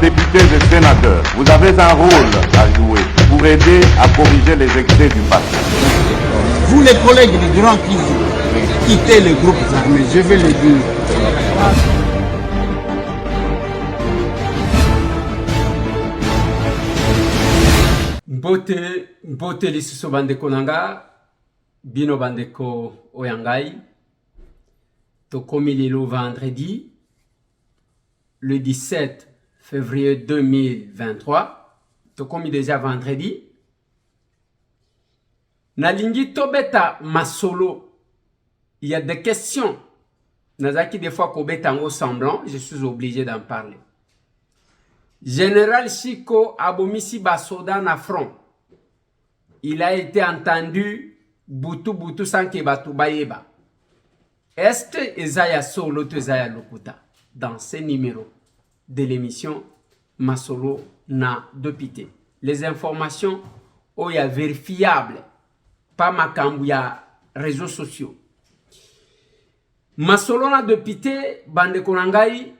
députés et sénateurs, vous avez un rôle à jouer pour aider à corriger les excès du passé. Vous les collègues du Grand qui quittez les groupes armés, je vais le dire. Mbote lisusu bandeko nanga, bino bandeko oyangai, tokomi lelo vendredi, le 17 février 2023, tokomi déjà vendredi, nalingi tobeta masolo, il y a des questions, nazaki des fois kobeta ngo semblant, je suis obligé d'en parler. Général Chiko abomisi basoda na front. Il a été entendu butu sans que batu bayeba. Est-ce que Ezaya Solo to Ezaya Lokuta dans ce numéro de l'émission Masolo na Dopité? Les informations oya vérifiables, pas makambu ya réseaux sociaux. Masolo na Dopité bande konangai.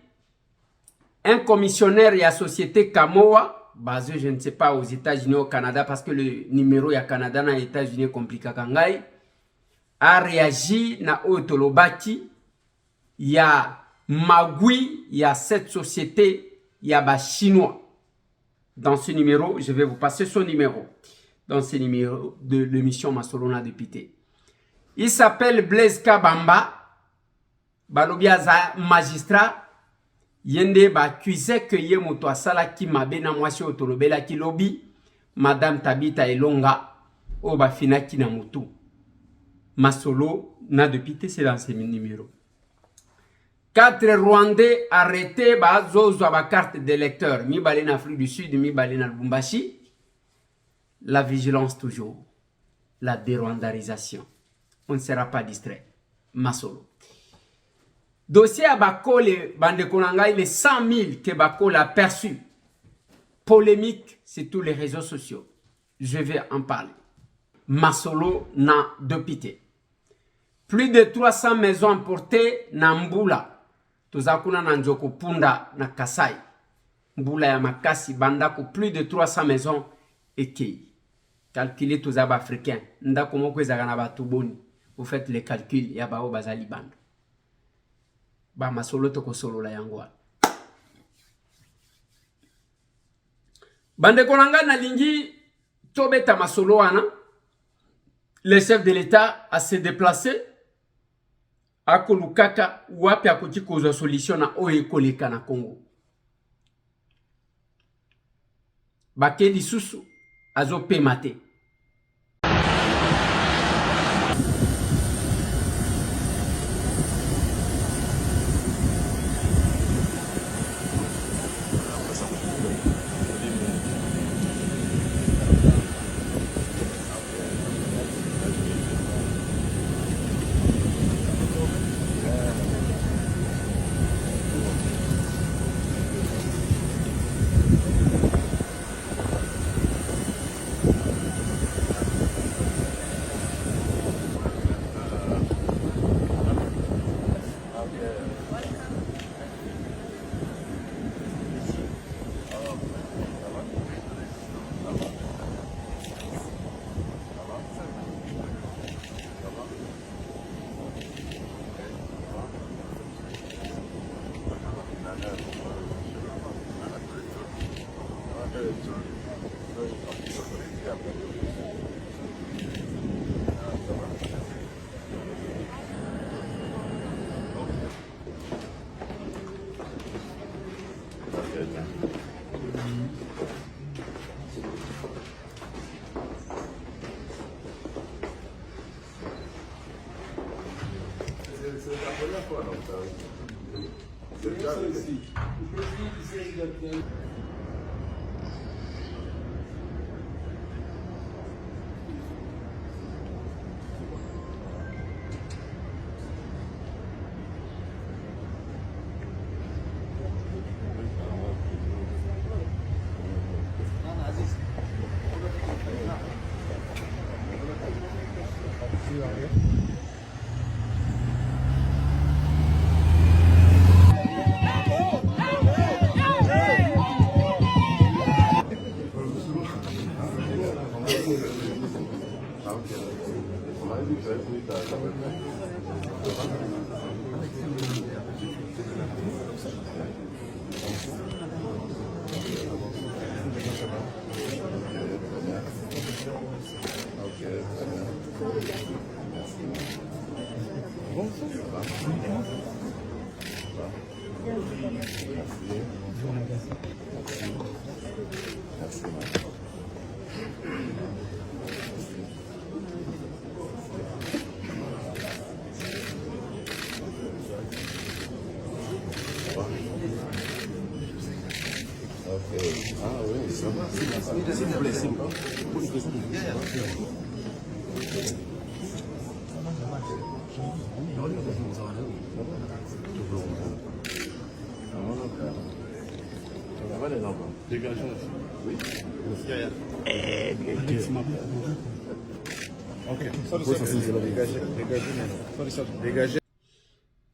Un commissionnaire et la société Kamoa, basé, je ne sais pas, aux États-Unis ou au Canada, parce que le numéro ya Canada na États-Unis est compliqué, a réagi na Otolobaki. Il y a Magui, il y a cette société, il y a ba Chinois. Dans ce numéro, je vais vous passer son numéro. Dans ce numéro de l'émission Masolona de Pité. Il s'appelle Blaise Kabamba, Balobiaza magistrat. Yende ba accusé que ye moto asala ki mabe na mwasi otolobela ki lobi Madame Tabita Elonga o ba finaki na mutu. Masolo na Dopité, c'est dans ce numéro. 4 Rwandais arrêtés ba zozwa ba carte d'électeur, mi balé en Afrique du Sud, mi balé en Lubumbashi. La vigilance toujours, la dérwandarisation. On ne sera pas distrait. Masolo. Dossier à Bako, les Bandekonangai, les 100 000 que Bako l'a perçu. Polémique sur tous les réseaux sociaux. Je vais en parler. Masolo na Dopité. Plus de 300 maisons emportées na Mbula. Tozakuna na Njoko Punda na Kasai. Mbula ya Makasi Bandako, plus de 300 maisons ekei. Calculez tous les Africains. Ndako moko ezaka ba tuboni. Vous faites les calculs ya bao bazali bando. Ba masolo toko solo la yangwa. Bande konanga na lingi tobeta masolo wana. Le chef de l'État a se déplacé à Kolukaka wapi akoti kozo solution na oye koleka na Congo. Bakeli susu azo pemate.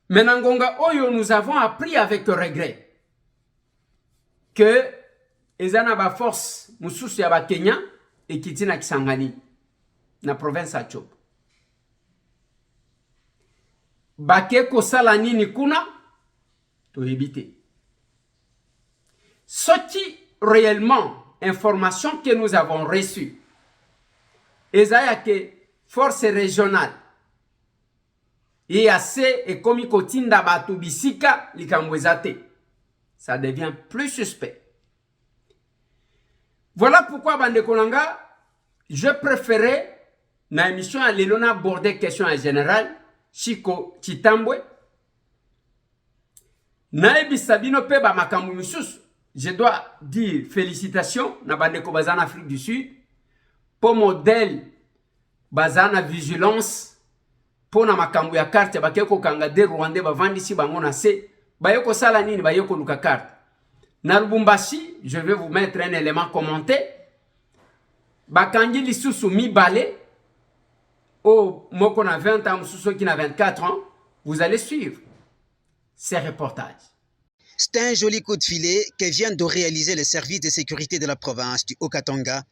Maintenant, Ngonga Oyo, nous avons appris avec regret que ezana ba force mususu ya ba Kenya et kitina Kisangani na province ya Chopo. Bake kosala nini kuna to éviter. Sorti réellement information que nous avons reçue. Ezaya que force régionale EAC et komi kotinda batu bisika likambwezate. Ça devient plus suspect. Voilà pourquoi Bandekolanga, je préférais na émission à l'Elona aborder question en général, Chiko Chitambwe. Naebi Sabino Peba Makambu Moussous, je dois dire félicitations na Bandeko Bazan Afrique du Sud pour modèle Bazana vigilance pour na makambu ya carte bakeko kanga de Rwanda bavandisi bango na se bayoko sala nini bayoko luka carte. Na Lubumbashi, je vais vous mettre un élément commenté. Bakangi lisusu mibale au moko na 20 ans, mususu qui na 24 ans, vous allez suivre ces reportages. C'est un joli coup de filet que viennent de réaliser les services de sécurité de la province du Haut-Katanga.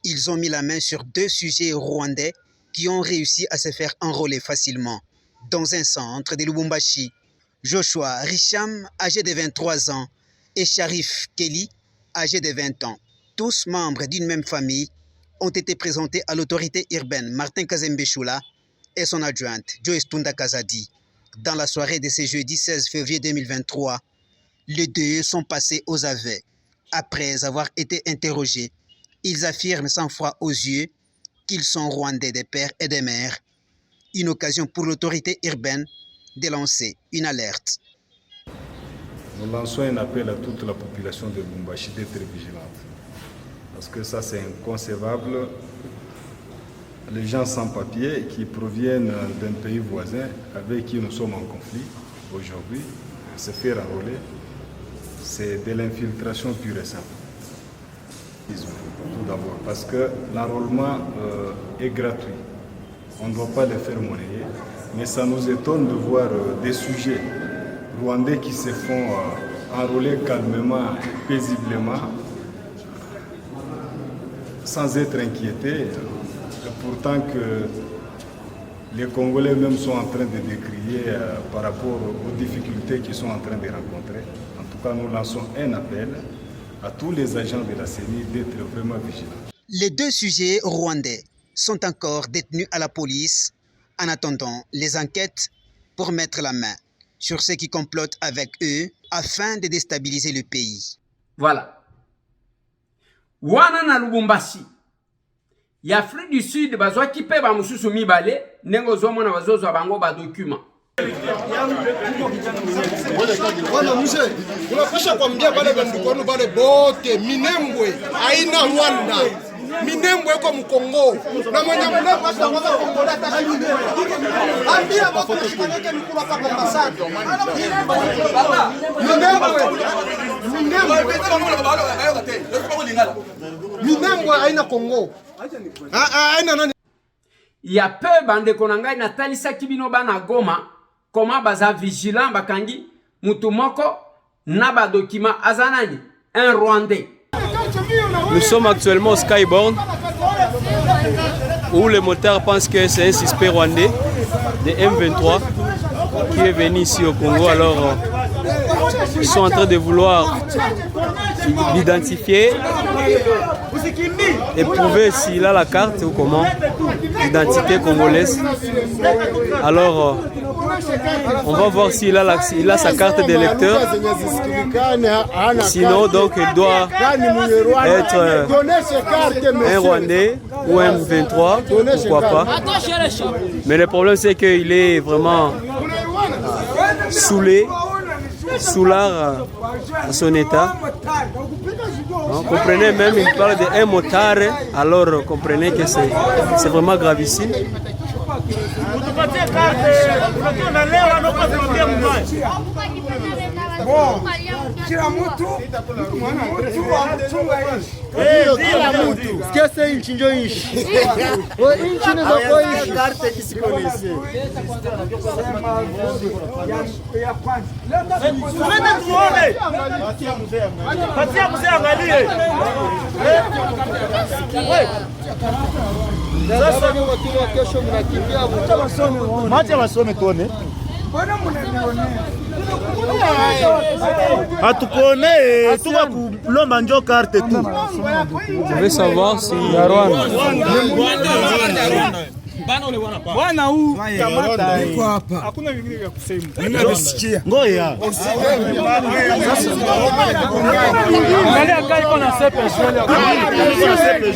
Ils ont mis la main sur 2 sujets rwandais qui ont réussi à se faire enrôler facilement dans un centre de Lubumbashi. Joshua Richam, âgé de 23 ans, et Sharif Kelly, âgé de 20 ans, tous membres d'une même famille, ont été présentés à l'autorité urbaine Martin Kazembeshula et son adjointe Joyce Tunda Kazadi. Dans la soirée de ce jeudi 16 février 2023, les 2 sont passés aux aveux. Après avoir été interrogés, ils affirment sans foi aux yeux qu'ils sont rwandais de père et de mère. Une occasion pour l'autorité urbaine de lancer une alerte. Nous lançons un appel à toute la population de Lubumbashi d'être vigilante. Parce que ça, c'est inconcevable. Les gens sans papier qui proviennent d'un pays voisin avec qui nous sommes en conflit aujourd'hui, se faire enrôler, c'est de l'infiltration pure et simple. Tout d'abord, parce que l'enrôlement est gratuit. On ne doit pas le faire monnayer, mais ça nous étonne de voir des sujets rwandais qui se font enrôler calmement, paisiblement, sans être inquiétés, pourtant que les Congolais même sont en train de décrier par rapport aux difficultés qu'ils sont en train de rencontrer. En tout cas, nous lançons un appel à tous les agents de la CENI d'être vraiment vigilants. Les 2 sujets rwandais sont encore détenus à la police en attendant les enquêtes pour mettre la main sur ceux qui complotent avec eux afin de déstabiliser le pays. Voilà. Wana na Lubumbashi. Ya Afrique du Sud bazwa kipe ba mususu mibale nengo zomo na bazozo bango ba document. Bwana mzee, unapasha kuambia wale bandukono wale bote Minembwe haina Rwanda. Minembwe iko Mkongo. Na mwenye Minembwe hata kwanza Kongo hata shule. Ambia watu wake mkula kwa ambassador. Minembwe haina Kongo. Haina nani? Ya peu bande konanga na talisa kibino bana Goma comment baza vigilant bakangi mutu moko na ba document azanani un Rwandais. Nous sommes actuellement au Skyborn où les motards pensent que c'est un suspect rwandais de M23 qui est venu ici au Congo. Alors, ils sont en train de vouloir l'identifier et prouver s'il a la carte ou comment, l'identité congolaise. Alors, on va voir s'il a sa carte d'électeur. Sinon, donc, il doit être un Rwandais ou un M23, pourquoi pas. Mais le problème, c'est qu'il est vraiment saoulé, soulard à son état. Comprenez même, il parle d'un motard, alors comprenez que c'est vraiment gravissime. Je veux savoir si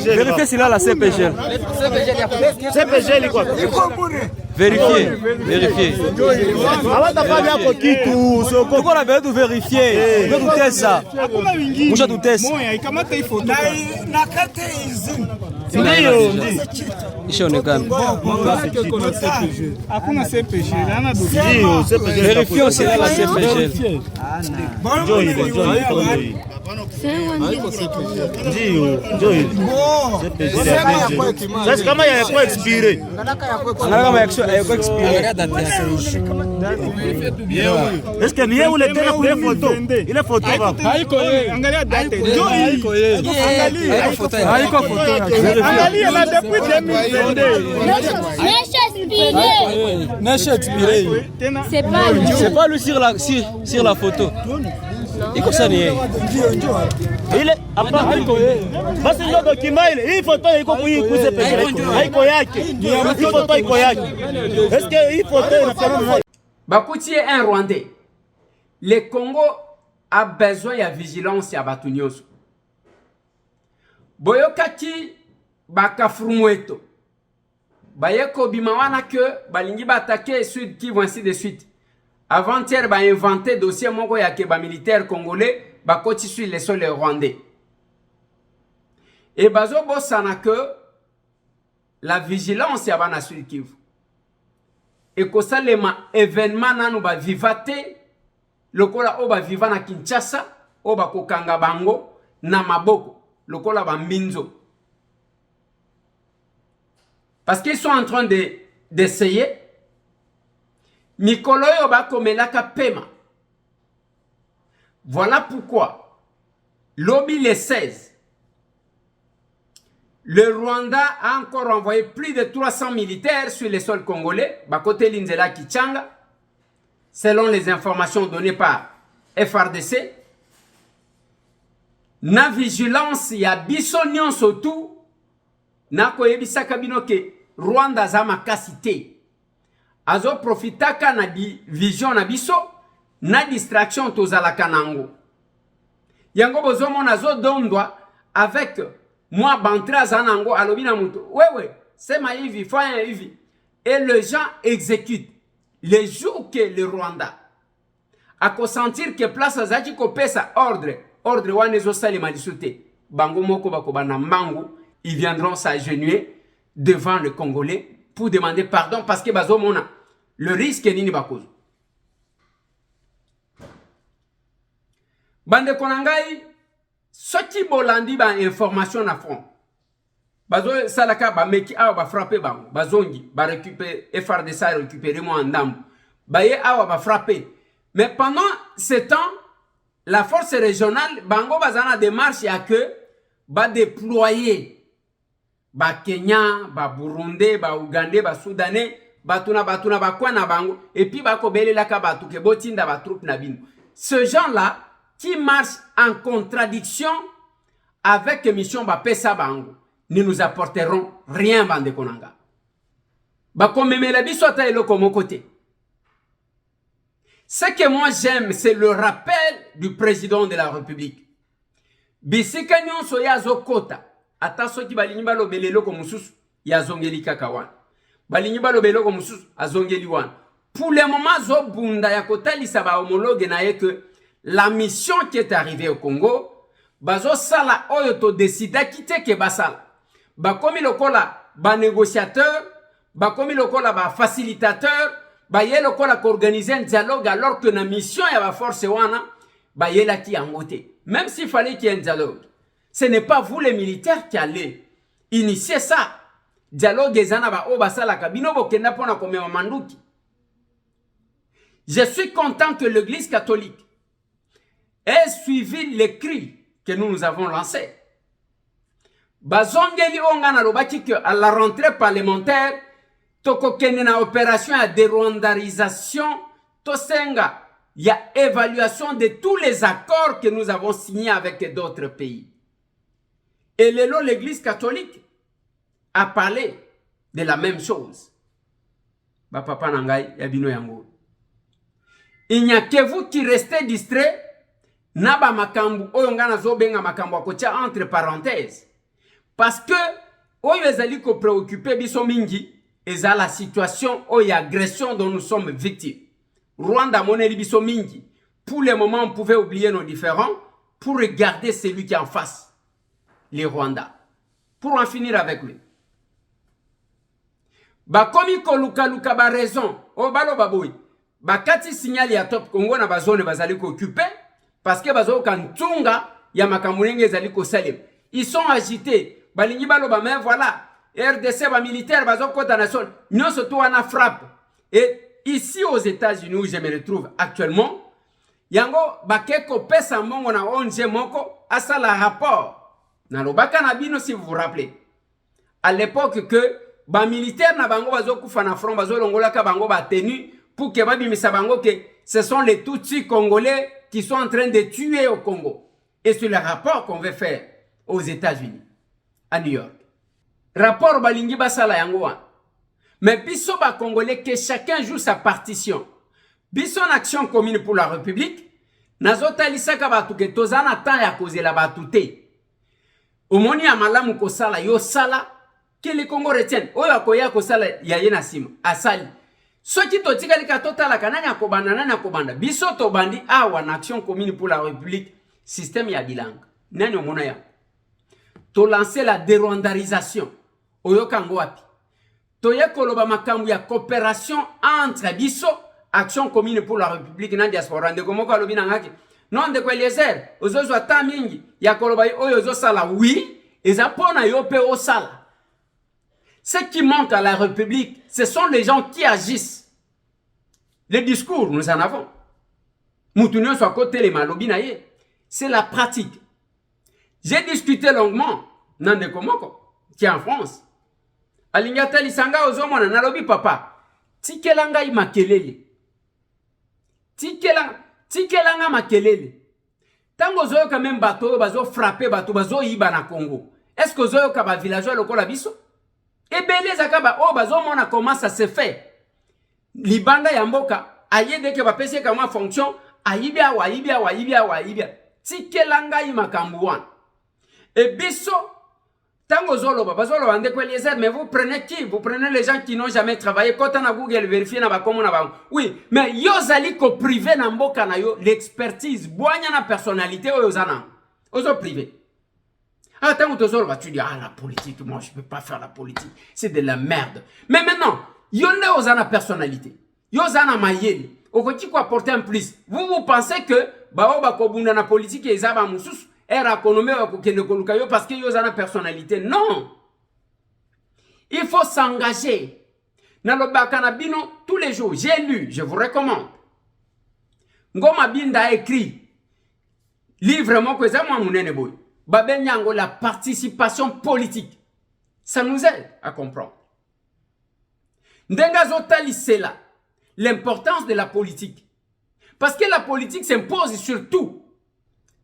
vérifiez s'il a la CPGL. Vérifiez. Pourquoi on avait dû vérifier? Vous doutez ça? Vous doutez ça? Vérifions s'il a la CPGL. Sasa kama yako expire. Kama yako expire. Est-ce que ni ule tena kule photo? Ile photo haiko yeye. Angalia date. Haiko yeye. Haiko photo. Angalia la depuis 2022. N'est-ce expiré. C'est pas lui sur la photo. Il concerne ile hapa haiko yeye. Basi ndio document ile. Hii photo iko kuikuze peke haiko yake. Hii photo iko yake. Est-ce que hii photo inafanya Bakuti est un Rwandais. Le Congo a besoin de vigilance ya batu nyonso. Boyokaki bakafurumweto. Bayeko bimawana que balingi batake Sud Kivu ainsi de suite. Avant-hier, ba inventé dossier moko ya keba militaire congolais ba koti sur les sols rwandais. Et bazo bosana que la vigilance ya bana Sud Kivu. Et que ça les événements nanu ba vivate lokola oba viva na Kinshasa oba kokanga bango na maboko lokola ba mbinzo. Parce qu'ils sont en train d'essayer Mikolo yo ba komelaka pema. Voilà pourquoi lobby le 16 le Rwanda a encore envoyé plus de 300 militaires sur les sols congolais, Bakote Linzela Kichanga, selon les informations données par FRDC. Na vigilance ya biso nyonso tu na koyebisaka bino ke Rwanda za makasi te. Azo profitaka na vision na biso na distraction tozalaka nango. Yango bozomo nazo dondwa avec moi bantra zanango alobi na mutu. Wewe, sema hivi, fanya hivi. Et les gens exécutent. Les jours que le Rwanda a consentir que place azaki ko pesa ordre wanezo sali malisute. Bango moko bakobana mangu, ils viendront s'agenouiller devant le Congolais pour demander pardon parce que bazomona le risque nini bakozo. Bande konangai soti bolandi ba information na front. Bazo salaka ba meki awa ba frapper bango, bazongi ba récupérer FRDC récupérer moi ndam. Baye awa ba frapper. Mais pendant ce temps, la force régionale bango bazana démarche ya que ba déployer ba Kenya, ba Burundi, ba Ougandais, ba Soudanais, batuna ba kwa na bango et puis ba ko belelaka batu ke botinda ba troupe na bino. Ce gens-là qui marchent en contradiction avec mission ba pesa bango ne nous apporteront rien bande konanga. Ba komemela biso ta eloko mon côté. Ce que moi j'aime, c'est le rappel du président de la République. Bisika nyonso ya zokota ata soki balingi balobela eloko mosusu ya zongeli kaka wana. Balingi balobela eloko mosusu azongeli wana. Pour le moment zobunda ya kotalisa ba homologue na ye que la mission qui est arrivée au Congo bazo sala oyo to décida quitter ke basala. Ba komi lokola ba négociateur, ba komi lokola ba facilitateur, ba ye lokola ko organiser un dialogue alors que na mission ya ba force wana ba ye la ki angote. Même s'il fallait qu'il y ait un dialogue, ce n'est pas vous les militaires qui allez initier ça. Dialogue ezana ba o basala kabino bokenda pona komema manduki. Je suis content que l'Église catholique ait suivi les cris que nous avons lancés. Bazongeli ongana lobaki que à la rentrée parlementaire, toko kene na opération à dérwandarisation, tosenga, il y a évaluation de tous les accords que nous avons signés avec d'autres pays. Et l'Église catholique a parlé de la même chose. Ba papa nangai yabino yango. Il n'y a que vous qui restez distrait. Naba makambu oyongana zobenga makambu akocha entre parenthèses. Parce que oyo ezali ko préoccuper biso mingi eza la situation oyo agression dont nous sommes victimes. Rwanda moneli biso mingi. Pour le moment on pouvait oublier nos différends pour regarder celui qui est en face, les Rwandais, pour en finir avec lui. Ba komi ko luka ba raison o balo baboui. Ba kati signal ya top Congo na bazone bazali ko occuper parce que bazo kantunga ya makamulenge ezali ko salim. Ils sont agités. Balingi balo ba mais voilà, RDC ba militaire bazo kota nation. Nous surtout on a frappe. Et ici aux États-Unis où je me retrouve actuellement, yango bakeko pesa mongo na onje moko asala rapport. Na lobaka na bino si vous vous rappelez. À l'époque que ba militaire na bango bazo kufa na front bazo longola ka bango ba tenu pour que babimisa bango que ce sont les Tutsis congolais qui sont en train de tuer au Congo. Et c'est le rapport qu'on veut faire aux États-Unis, à New York. Rapport balingi basala yango wana. Mais biso ba congolais que chacun joue sa partition. Biso en action commune pour la République, nazota lisaka batu ke tozana temps ya kozela batu te. Omoni ya malamu ko sala yo sala que les Congo retiennent. Oyo akoya ko sala ya yena sima asali. Soki to tikali ka totala kananya ko banda nanya ko banda. Biso to bandi awa en action commune pour la République, système ya bilanga. Nani omona ya. To lancer la dérwandarisation. Oyo kango wapi. Toye koloba makambu ya coopération entre biso action commune pour la République na diaspora ndeko moko alobi nangaki non ndeko Eliezer ozozo ata mingi ya koloba oyo ozo sala oui eza pona yo pe o sala. Ce qui manque à la République, ce sont les gens qui agissent. Les discours, nous en avons. Moutounio soit côté les malobi naye, c'est la pratique. J'ai discuté longuement Nandeko Moko qui est en France. Alingata lisanga ozomona nalobi papa tikelanga imakelele tikelanga makelele tango zoyo quand même bato bazo frapper bato bazo yiba na Congo. Est-ce que zoyo ka ba villageois lokola biso et beleza ka ba o bazo mona comment ça se fait libanda ya mboka ayede ke ba pese kama fonction ayibia tikelanga imakambu wana et biso tango zolo bazolo ndeko Eliezer, mais vous prenez qui? Vous prenez les gens qui n'ont jamais travaillé. Quand on a Google vérifier na ba komo na ba. Oui, mais yo zali ko privé na mboka na yo l'expertise, boanya na personnalité o yozana. Ozo privé. Ah tango to zolo tu dis ah la politique, moi je peux pas faire la politique. C'est de la merde. Mais maintenant, yo ne ozana personnalité. Yo zana mayeli. Okoti ko apporter un plus. Vous pensez que ba o ba ko bunda na politique ezaba mususu era économie parce qu'il y a une personnalité. Non. Il faut s'engager. Dans le Bakanabino, tous les jours, j'ai lu, je vous recommande. Ngoma Binda a écrit, livre moi que ça moi mounene boy. Babenyango la participation politique. Ça nous aide à comprendre. Ndengazotali, c'est là l'importance de la politique. Parce que la politique s'impose sur tout.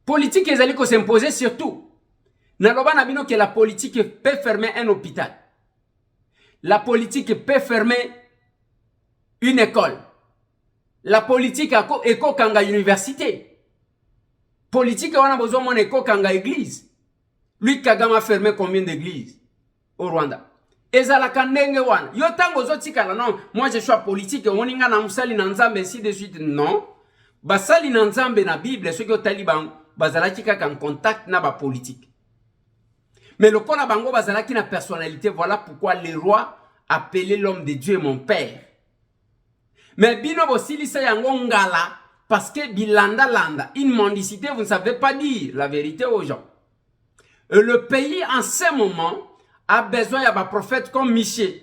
Politique est allée s'imposer sur tout. Naloba nabino que la politique peut fermer un hôpital. La politique peut fermer une école. La politique est kanga université. Politique on a besoin mon éco kanga église. Lui Kagame a fermé combien d'églises au Rwanda? Ezalaka ndenge wana. Yo tango zotikala non, moi je suis politique, oninga na musali na nzambe ainsi de suite. Non. Basali na nzambe na Bible ceux qui taliban bazalaki kaka en contact na ba politique. Mais le kola bango bazalaki na personnalité, voilà pourquoi le roi appelait l'homme de Dieu mon père. Mais bino bosili sa yango ngala parce que bilanda landa, une mendicité, vous ne savez pas dire la vérité aux gens. Et le pays en ce moment a besoin d'un prophète comme Michel.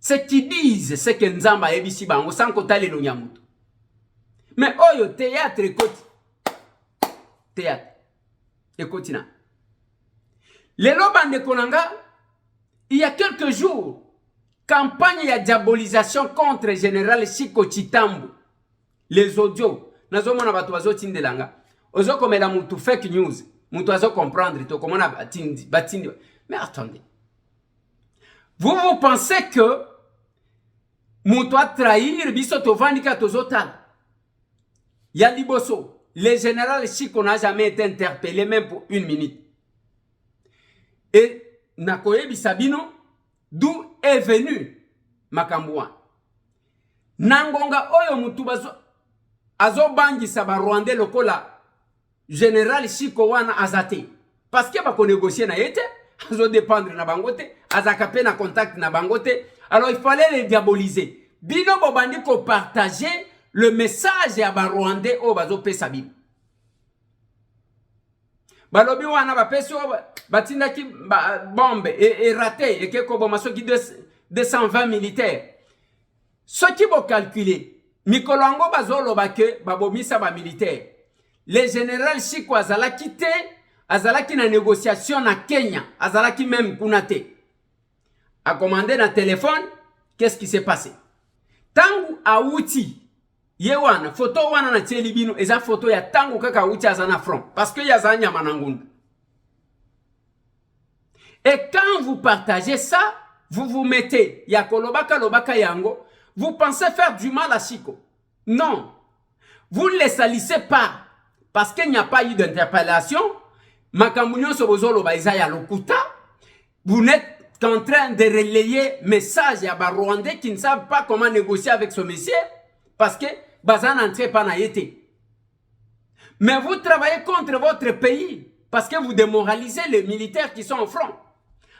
Ceux qui disent ce que Nzamba ebisi bango sans kotali lo nyamuto. Mais oyo théâtre écoute. Théâtre. Écoute na. Les lobans de Konanga, il y a quelques jours, campagne de diabolisation contre le général Chiko Chitambo. Les audios, nazo mona batu bazo tindelanga. Ozo komela mutu fake news. Mutu azo comprendre to comment na batindi. Mais attendez. Vous pensez que mutu a trahir biso to vandika to zotal. Ya liboso, le général Chiko n'a jamais été interpellé même pour 1 minute. Et Nakoye Bisabino, d'où est venu Makambouan. Nangonga oyo mutubazo azo bangi saba Rwandais lokola général Chiko wana azate. Parce que bako négocier na yete, azo dépendre na bangote, azakape na contact na bangote. Alors il fallait les diaboliser. Bino bobandi ko partager le message à ba Rwandais o bazo pesa bino. Balobi wana ba peso batinda ki bombe et raté et que kobomaso ki 220 militaires. Ce qui vont calculer, Mikolongo bazolo bake babomisa ba militaire. Le général Chiko azala quitté, azala ki na négociation na Kenya, azala ki même kunate. A commandé na téléphone, qu'est-ce qui s'est passé? Tangu Aouti Yewana, photo wana na Tchelibino, eza photo ya tangu kaka Aouti azana front. Parce que yazanya manangunda. Et quand vous partagez ça, vous vous mettez, yakolobaka lobaka yango, vous pensez faire du mal à Chiko. Non. Vous ne les salissez pas. Parce qu'il n'y a pas eu d'interpellation. Makamunyo sobozolo baizaya lokuta. Vous n'êtes qu'en train de relayer message à ba Rwandais qui ne savent pas comment négocier avec ce monsieur. Parce que bazan n'entrez pas na yete. Mais vous travaillez contre votre pays. Parce que vous démoralisez les militaires qui sont en front.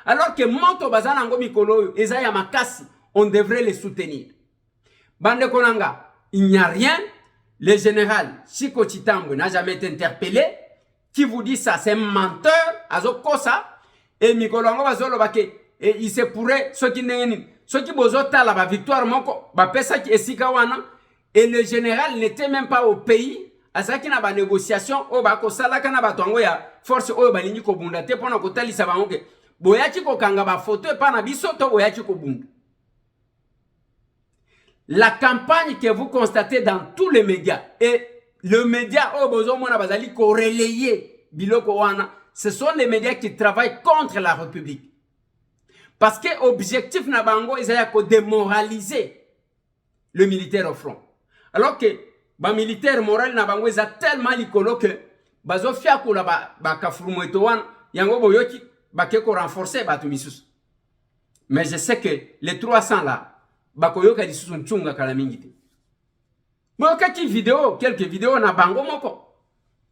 Alors que Monto bazan ango mikolo ezaya makasi, on devrait les soutenir. Bande Konanga, il n'y a rien. Le général Chiko Chitambo n'a jamais été interpellé. Qui vous dit ça? C'est un menteur. Azokosa. Et Mikolongo bazolo bake. Et il se pourrait, ceux qui bozota la victoire moko, pesa ki esika wana. Et le général n'était même pas au pays. Asaki na ba négociation, o bako salaka na batongo ya force o balingi ko bunda te pona ko talisa bango. Boyaki ko kanga ba photo pa na biso to boyaki ko bunda. La campagne que vous constatez dans tous les médias et le média au besoin mona bazali ko relayer biloko wana, ce sont les médias qui travaillent contre la République. Parce que objectif na bango ezaya ko démoraliser le militaire au front. Alors que ba militaire moral na bango eza tellement likolo que bazo fia ko la ba kafurumweto wana yango boyoki ba ke ko renforcer ba tumisusu. Mais je sais que les 300 là bakoyoka lisusu nchunga kala mingi te. Boyoka ki vidéo, quelques vidéos na bango moko.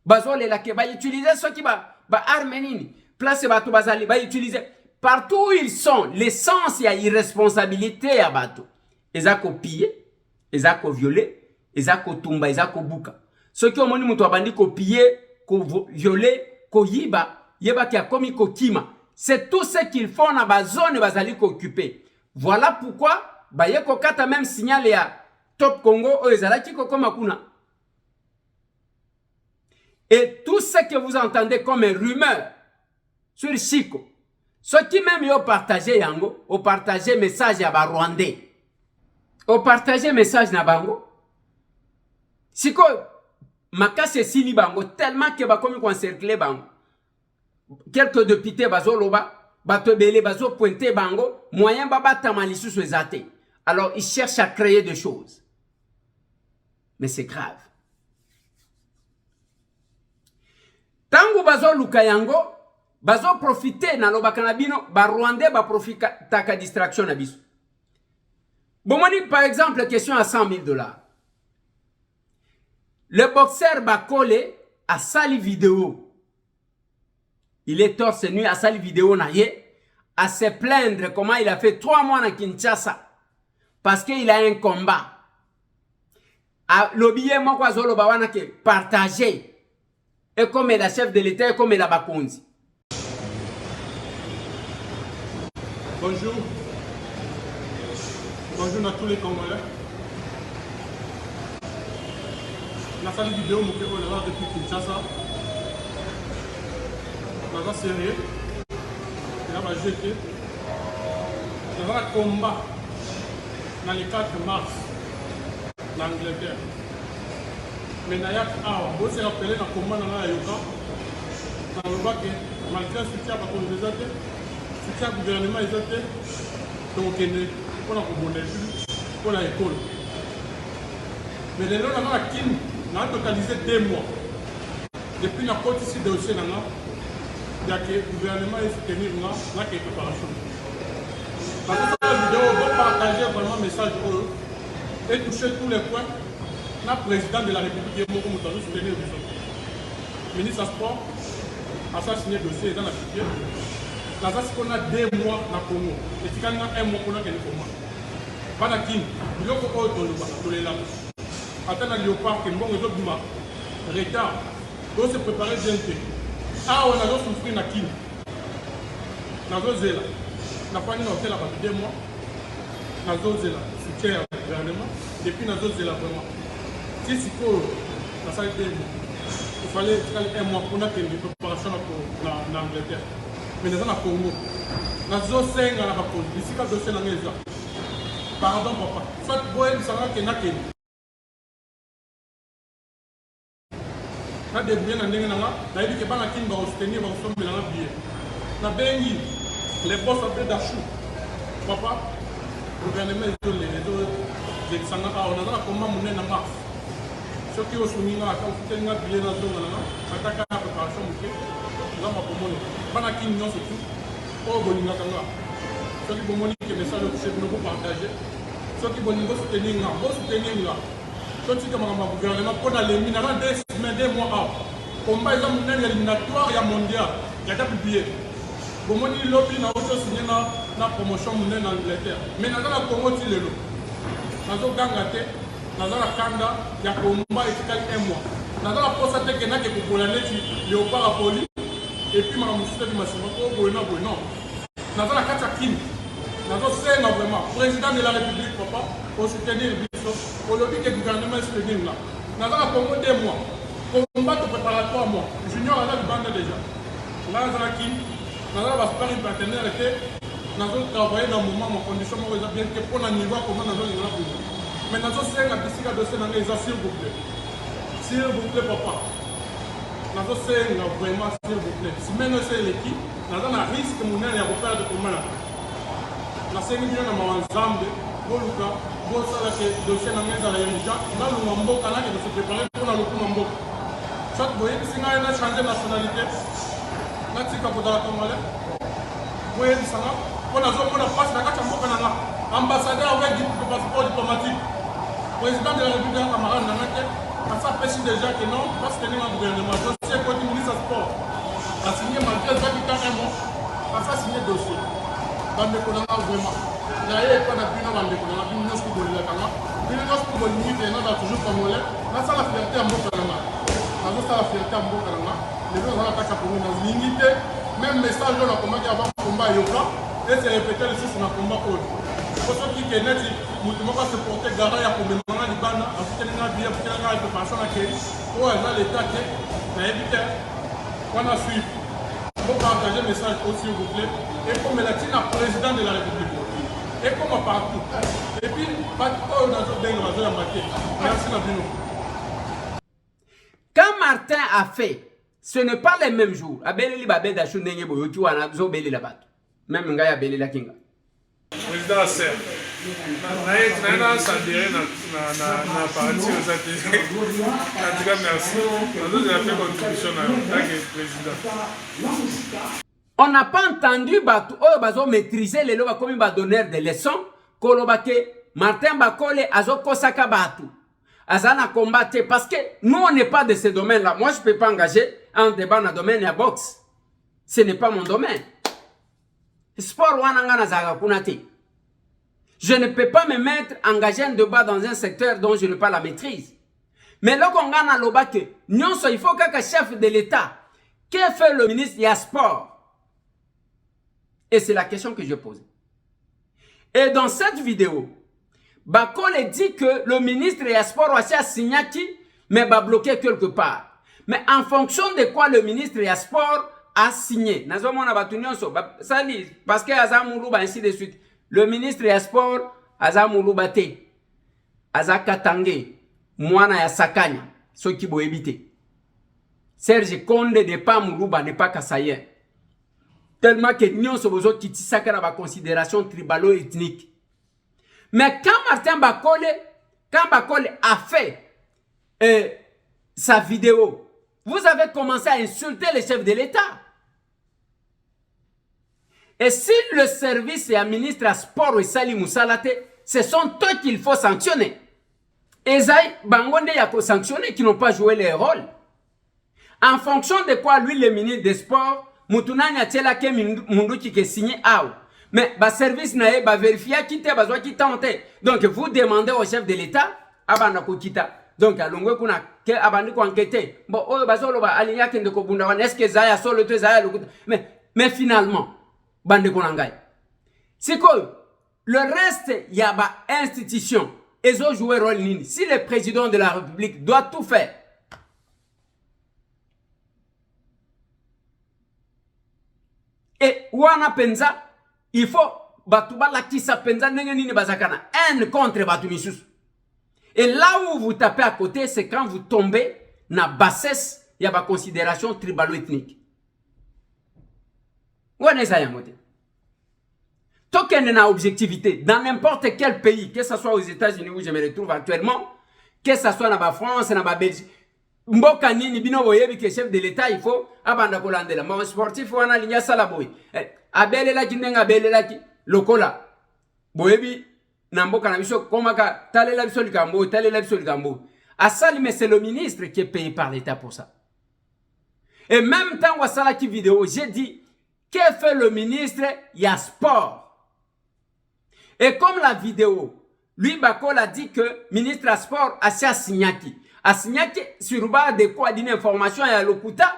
Bazo le la ke ba utiliser ce qui ba armenini. Place bato bazali ba utiliser partout où ils sont. L'essence ya irresponsabilité ya bato. Ezako piller, ezako violer, ezako tumba, ezako buka. Ce qui omoni muto abandi ko piller, ko violer, ko yiba, yeba ki akomi ko kima. C'est tout ce qu'ils font na ba zone bazali ko occuper. Voilà pourquoi bayeko kata même signal ya Top Congo o ezalaki ko koma kuna. Et tout ce que vous entendez comme rumeur sur Chiko, Ce qui même yo partagé yango, au partagé message à ba Rwandais. Au partagé message na bango. Siko makase sili bango tellement que ba komi encercler bango. Quelques députés bazo loba, bato belé bazo pointer bango, moyen baba tamalisu sur ezate. Alors ils cherchent à créer des choses. Mais c'est grave. Tango bazo luka yango, bazo profiter na loba kanabino, ba Rwandais ba profita taka distraction na biso. Bon, on dit par exemple question à 100 000 $. Le boxeur Bakole a sali vidéo. Il est torse nu à sali vidéo à se plaindre comment il a fait 3 mois à Kinshasa parce qu'il a un combat. L'objet moi quoi zolo bawana que partager et comme la chef de l'État et comme la Bakonzi. Bonjour. Bonjour à tous les Congolais. La salle vidéo nous fait honneur depuis Kinshasa. Dans un sérieux, il va jeter. Il va combat dans le 4 mars en Angleterre. Mais il y a un se rappelé dans le combat dans la Yoka. Dans le bac, malgré le soutien à la colonisation, le soutien au gouvernement, ils étaient donc pour l'école. Mais les gens qui ont totalisé 2 mois. Depuis la côte ici de l'océan, il y a que le gouvernement est soutenu dans la préparation. Dans cette vidéo, on va partager vraiment un message pour eux et toucher tous les points. Le président de la République est mort comme soutenir le ministre du Sport a assassiné le dossier dans la figure. Dans ce qu'on a 2 mois dans le Congo, et si on a 1 mois qu'on a gagné le combat. Pendant qu'il y a un peu de temps, attends à Léopard qui est bon, retard, on se préparer bien. Ah, on a souffert dans Kim. Dans le Zéla, on n'a pas eu l'hôtel à 2 mois. Dans le Zéla, soutien au gouvernement, et puis dans le Zéla vraiment. Si il faut, dans ça, il fallait 1 mois pour a une préparation pour l'Angleterre. Mais dans le Congo, dans le Zéla, on a pas posé. Ici, quand le dossier est là. Pardon, papa. Soit boy, ça va qu'il y a un na débrouiller na ndenge nanga na yebi ke bana kin ba soutenir ba sombela na billet na bengi les boss après d'achou papa gouvernement les sanga a on a comment monnaie na mars ce qui au souninga ka soutenir na billet na zonga na ataka na préparation muke na ma pomone bana kin non surtout o boninga kanga ce qui bomoni que message que nous pouvons partager ce qui boninga soutenir na quand tu as un gouvernement pour aller miner 2 mois avant, combat ils ont un éliminatoire mondial, il y a des billets. Bon, on dit lobby n'a pas signé la promotion monnaie en Angleterre. Mais dans la Congo, tu l'as. Dans le Gangate, dans la Kanda, il y a combat et 1 mois. Dans la poste à Tekena qui est pour l'année, il y a au parapoli. Et puis, ma moussette du Massimo, non. Dans la Katakine, dans le Sénat vraiment, président de la République, papa, pour soutenir le biso, pour le dire que le gouvernement est soutenu là. Dans le Congo, 2 mois. Combat préparatoire, moi. Junior a la bande déjà. Dans la Kim, dans la Vaspari partenaire était, dans le travail dans le moment, mon condition, moi, bien que pour le niveau, comment dans le niveau. Mais dans le Sénat, ici, il y a des Sénat, s'il vous plaît. S'il vous plaît, papa. Dans le Sénat, vraiment, s'il vous plaît. Si maintenant c'est l'équipe, dans un risque, mon aile est repère de commun. La série de Zambé, Boluka, Bolsala, dossier dans les Alléluia, dans le Mambo, Kana, qui se préparer pour le Mambo. Chaque boy, si on a changé de nationalité, là, tu as la Congolais. Oui, ça va. On a passe la carte en Canada. Ambassadeur avec du passeport diplomatique. Président de la République, camarade Namaké, à ça pêche déjà que non, parce que nous avons un gouvernement. Dossier pour le ministre du Sport. A signé malgré ça qui est 1 mois, à ça signé dossier. Bande Konanga vraiment. Il y a pas d'appui dans Bande Konanga, il y a une pour le Kanga. Il y a une pour le Nid, il y a toujours congolais. Là, ça la fierté à Mbokananga. Là, ça la fierté à Mbokananga. Les gens ont attaqué pour nous dans l'unité. Même message dans le combat qui a avant combat Yoka. Et c'est répété les choses dans le combat autre. Pour ceux qui est net, nous va se porter garant à pour le moment du ban. Ensuite, il y a bien pour qu'il y ait une préparation à qui. Pour l'État qui est évité. On a suivi. faut partager le message aussi, s'il vous plaît. Et comme la Tina, président de la République. Et comme partout. Et puis, merci Nabino. Quand Martin a fait, ce n'est pas les mêmes jours. Abeli babé d'achou nenge boyo ki wana zo beli la bat. Même nga ya beli la kinga. Président Asser. Na s'adhérer na parti aux ateliers. En tout cas, merci. Nous avons fait contribution en tant que président. On n'a pas entendu Batu Oyo Bazo maîtriser les lois comme il donner des leçons. Kolobake Martin Bakole Azo Kosaka Batu. Azana combattre parce que nous on n'est pas de ce domaine-là. Moi je ne peux pas engager un débat dans le domaine de la boxe. Ce n'est pas mon domaine. Sport wananga zaga kunate. Je ne peux pas me mettre engager un débat dans un secteur dont je n'ai pas la maîtrise. Mais là qu'on gagne loba que il faut que chef de l'État, que fait le ministre du sport? Et c'est la question que je pose. Et dans cette vidéo, Bakole dit que le ministre des Sports a signé qui, mais va bloquer quelque part. Mais en fonction de quoi le ministre des Sports a signé. Parce que Azamoulou, ainsi de suite. Le ministre des Sports, Azamoulou Bate, Azakatange, Mouana ya Sakanya, ceux qui vont éviter. Serge Konde de pas Moulouba n'est pas Kassayen. Tellement que nous sommes qui tissaka la considération tribalo-ethnique. Mais quand Martin Bakole a fait sa vidéo, vous avez commencé à insulter le chef de l'État. Et si le service et le ministre à sport et Sali Moussalate, ce sont eux qu'il faut sanctionner. Et Zay Bangonde Yako sanctionner qui n'ont pas joué leur rôle. En fonction de quoi lui, le ministre des Sports, Moutounanya Tela ke Mundu qui est signé out. Mais le service n'a pas vérifié qui te besoin qui tente. Donc vous demandez au chef de l'État, Abanako Kita. Donc à l'ongwe kuna ke Abaniko enquêter. Bon, oh bazolo ba alinya kende ko bunda wan est-ce que Zaya solo te Zaya le mais finalement bande konangai. C'est quoi le reste il y a ba institution. Ils ont joué rôle nini. Si le président de la République doit tout faire. Et wana penza il faut batuba la kisa penza nini bazakana haine contre batumisus. Et là où vous tapez à côté, c'est quand vous tombez na bassesse, il y a ba considération tribalo-ethnique. Wana ça yamote. Token na objectivité dans n'importe quel pays, que ce soit aux États-Unis où je me retrouve actuellement, que ce soit na France, na Belgique. Mboka nini bino boyebi que chef de l'État il faut abanda kolandela ma sportif wana linya sala boy abele la kinenga abele la ki lokola boyebi na mboka na biso komaka talela biso likambo talela biso likambo asali mais c'est le ministre qui est payé par l'État pour ça. Et même temps wasala ki vidéo j'ai dit que fait le ministre ya sport. Et comme la vidéo lui Bakole a dit que ministre à sport a signaki Asignaki sur base de quoi d'une information à l'Okuta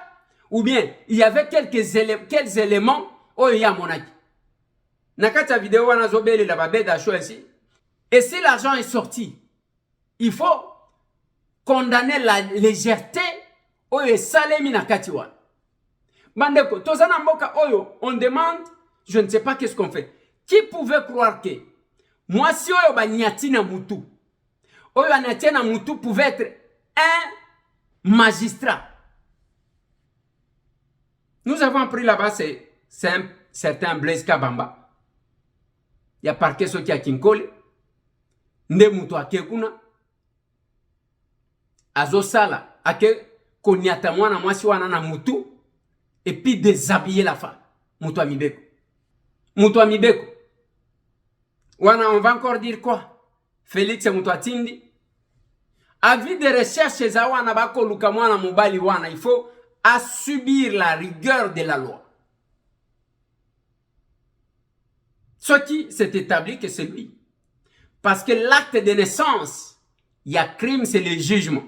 ou bien il y avait quelques éléments où il y a monaki. Nakata vidéo wana zobeli la babé d'acho ici. Et si l'argent est sorti, il faut condamner la légèreté où est salemi nakati wana. Bandeko, tozana mboka oyo, on demande, je ne sais pas qu'est-ce qu'on fait. Qui pouvait croire que moi si oyo ba nyatina mutu. Oyo nyatina mutu pouvait être un magistrat. Nous avons appris là-bas, c'est un certain Blaise Kabamba. Il y a parquet ce qui a Kinkole. Nde mutu akekuna. Azo sala. Ake konyata mwana mwasi wana na mutu. Et puis déshabiller la femme. Mutu amibeko. Mutu amibeko. Wana, on va encore dire quoi? Félix et mutu atindi. Avis de recherche zawana bako lukamwana mobali wana, il faut subir la rigueur de la loi. Ce qui s'est établi que c'est lui. Parce que l'acte de naissance, il y a crime, c'est le jugement.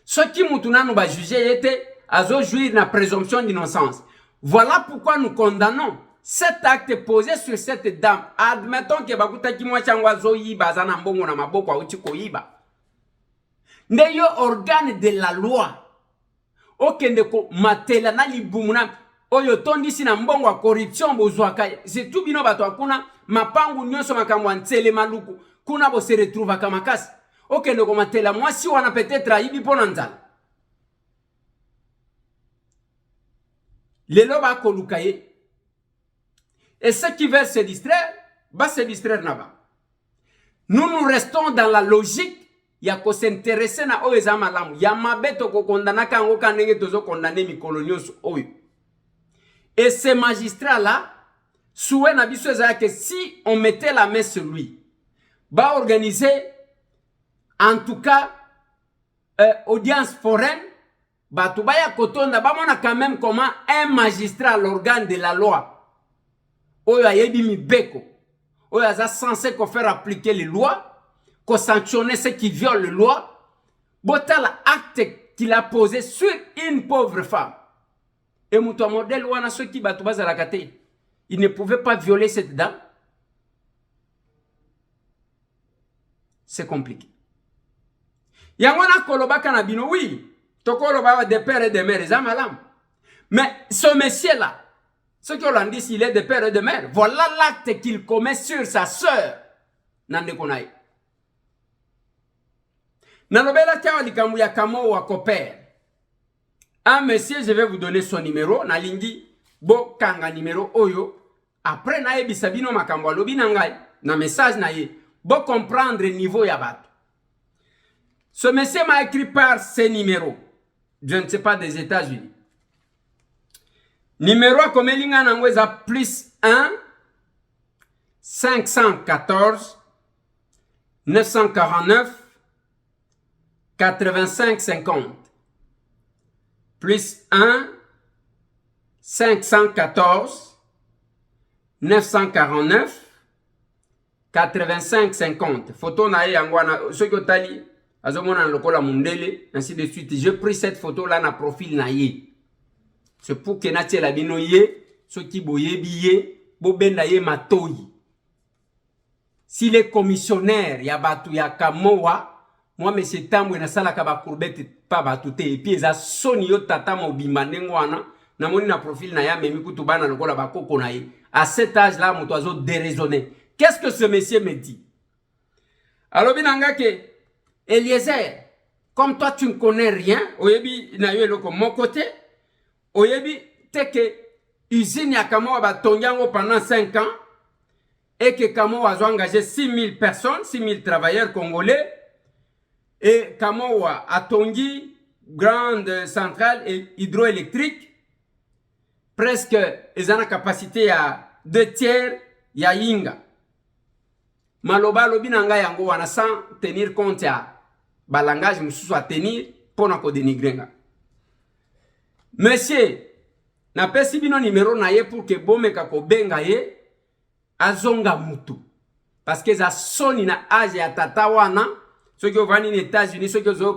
Ce qui moutouna nous va juger était à jouir la présomption d'innocence. Voilà pourquoi nous condamnons cet acte posé sur cette dame. Admettons que bakuta kimwa changwa zo yiba zana mbongo na maboko wa uchiko yiba. N'ayez organe de la loi. Okende ko matela na libumuna oyo tondisi na mbongo wa corruption bozwaka c'est tout bino bato akuna mapangu nyonso makambo ntele maluku kuna bo se retrouva kama makasi okende komatela mwasi wana peut-être ayibi pona nzala lelo ba koluka ye et ceux qui veulent se distraire va se distraire là-bas. Nous restons dans la logique ya ko s'intéresser na oyo za malamu ya mabeto ko kondana kango kanenge tozo condamner mi colonios oyo. Et ces magistrats là souhait na biso que si on mettait la main sur lui va organiser en tout cas audience foraine ba tubaya kotonda ba mona quand même comment un magistrat l'organe de la loi oyo ayebi mi beko oyo aza censé ko faire appliquer les lois qu'on sanctionne ceux qui violent les lois, botal acte qu'il a posé sur une pauvre femme. Et mon modèle wana ceux qui battent bas à la kate, il ne pouvait pas violer cette dame. C'est compliqué. Yangwana koloba kanabino oui, tokoloba de père et de mère zamalam. Mais ce monsieur là, ce qui ont dit s'il est de père et de mère, voilà l'acte qu'il commet sur sa sœur. Nande konaï. Nanobela tiawa likambu ya kamo wa kopere. Ah monsieur, je vais vous donner son numéro. Nalingi bo kanga numéro oyo. Après na yebisa bino makambo alobi na ngai na message na ye. Bo comprendre niveau ya bato. Ce monsieur m'a écrit par ses numéros. Je ne sais pas des États-Unis. Numéro a comme linga nangweza plus 1 514 949 85-50 plus 1 514 949 85-50 photo na yangwana soki otali azomona lokola mundele ainsi de suite. Je pris cette photo là na profil na ye c'est pour que natie la bino ye soki boyebi ye bobenda ye matoyi. S'il est commissionnaire ya batu ya kamoa moi monsieur Tambwe na sala ka ba courbette pa batute et puis eza soni yo tata mobimba ndengwana na moni na profil na ya memi kutu bana lokola ba koko na ye. À cet âge là moto azo déraisonner. Qu'est-ce que ce monsieur me dit? Alors binanga ke Eliezer, comme toi tu ne connais rien, oyebi na yo loko mon côté, oyebi te ke usine ya Kamoa ba tonyango pendant 5 ans et que Kamoa a engagé 6000 personnes, 6000 travailleurs congolais. Et Kamoa a tongi grande centrale hydroélectrique presque ils ont la capacité à 2/3 ya yinga. Maloba lobi nanga yango wana sans tenir compte ya balangage mususu à tenir pour na ko dénigrenga. Monsieur na pesi bino numéro na ye pour que bomeka ko benga ye azonga mutu parce que za soni na âge ya tata wana. Ceux qui ont venu aux États-Unis, ceux qui ont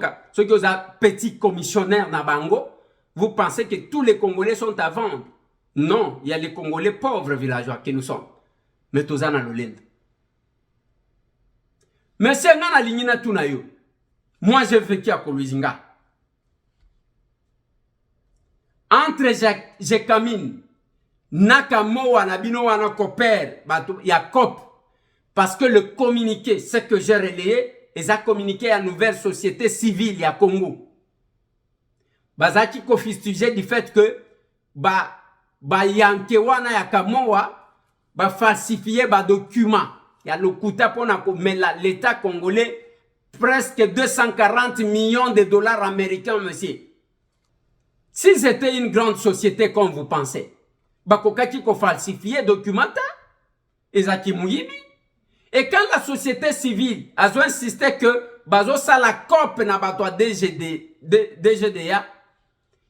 petit commissionnaire na bango, vous pensez que tous les Congolais sont à vendre? Non, il y a les Congolais pauvres villageois que nous sommes. Mais tous en l'olend. Mais c'est un ligne tunayo. Moi j'ai vécu à Koluizinga. Entre Jekamine, Nakamoa, Nabino, Wana Koper, il y a COP. Parce que le communiqué, ce que j'ai relayé, ils ont communiqué à nouvelle société civile à Congo. Bazaki ko fustigé du fait que yankewana ya Kamoa ba falsifier ba document. Ya le kuta pona ko mais l'état congolais presque 240 millions de dollars américains monsieur. Si c'était une grande société comme vous pensez, ba kokaki ko falsifier documenta ezaki muyibi. Et quand la société civile a insisté que bazo sa la COP na batwa DGDA,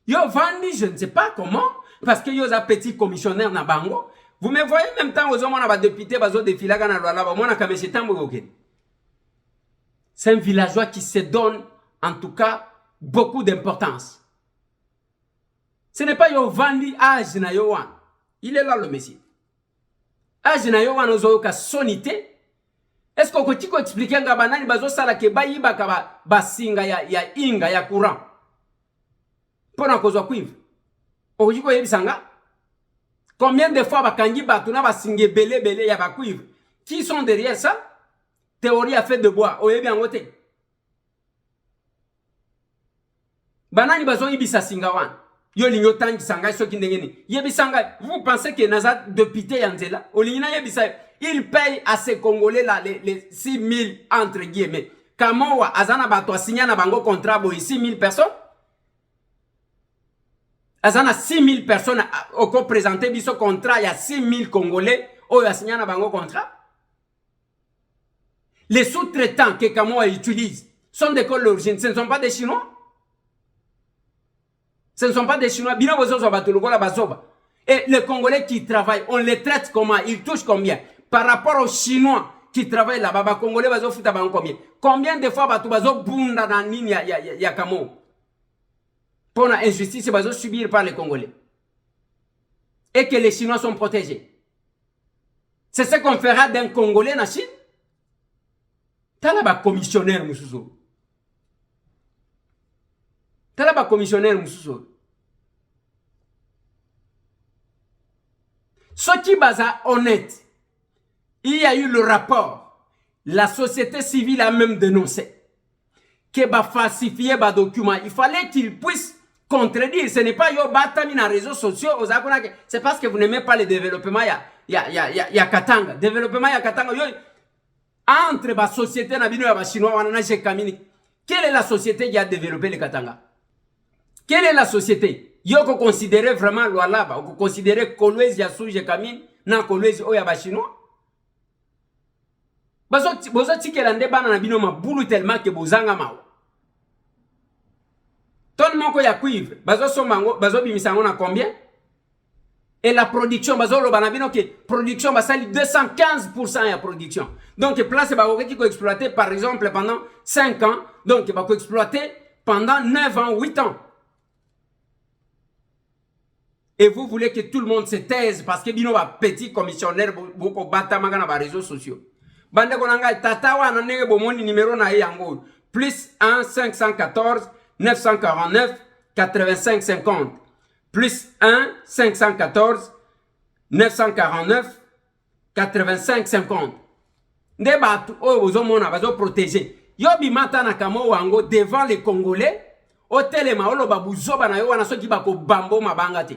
yo vandi je ne sais pas comment parce que yo a petit commissionnaire na bango. Vous me voyez même temps aux hommes on a député bazo défilaga na loi moi na kamesi tambo goken. C'est un villageois qui se donne en tout cas beaucoup d'importance. Ce n'est pas yo vandi âge na yo wan. Il est là le monsieur. Âge na yo wan ozo ka sonité. Est-ce qu'on peut expliquer nga banani bazo sala ke bayiba ka basinga ya inga ya courant? Pona kozwa kuiva. Okiko yebisanga Combien de fois bakangi batuna basinge belé belé ya bakuivre? Qui sont derrière ça? Théorie à fait de bois. Oye bien voté. Banani bazo ibisa singawan. Yo linyo tangi sanga soki ndengeni. Yebisanga, vous pensez que naza député yanzela? Olingina yebisa, il paye à ces Congolais là les 6 000 entre guillemets. Kamowa azana bato signé na bango contrat boy 6 000 personnes. Azana 6 000 personnes au présenté biso contrat, il y a 6 000 Congolais au signé na bango contrat. Les sous-traitants que Kamowa utilise sont de quelle origine? Ce ne sont pas des Chinois. Ce ne sont pas des Chinois. Et les Congolais qui travaillent, on les traite comment? Ils touchent combien? Par rapport aux Chinois qui travaillent là-bas, les Congolais bazo futa bango combien? Combien de fois batu bazo bunda na nini ya Kamowa? Pour la injustice bazo subir par les Congolais. Et que les Chinois sont protégés. C'est ce qu'on fera d'un Congolais na Chine? Talaba commissionnaire mususu. Talaba commissionnaire mususu. Ce qui baza honnête, il y a eu le rapport. La société civile a même dénoncé que ba falsifier ba document. Il fallait qu'il puisse contredire. Ce n'est pas yo batami na réseaux sociaux. C'est parce que vous n'aimez pas le développement. Ya Katanga. Développement ya Katanga. Yo, entre la société na chinois, quelle est la société qui a développé le Katanga? Quelle est la société? Vous considérez vraiment Lualaba, vous considérez Kolwezi ya Souje Kamine, na Kolwezi Oya ba chinois? Bozo tikelande bana na bino mabulu tellement que bozanga mao. Ton moko ya cuivre, bazo somango, bazo bimisango na combien? Et la production, bazo lo banabino que production basali 215% ya production. Donc place ba qui ko exploiter par exemple pendant 5 ans, donc ba ko exploiter pendant 9 ans, 8 ans. Et vous voulez que tout le monde se taise parce que bino ba petit commissionnaire boko batamanga na ba réseaux sociaux. Bande konanga tatawa na nenge bomoni numéro na yango plus 1 514 949 85 50 plus 1 514 949 85 50. Nde batu o bozomona bazo protéger. Yo bimata na kamo wango devant les Congolais o telema olo babuzoba na yo wana soki bako bambo mabanga te.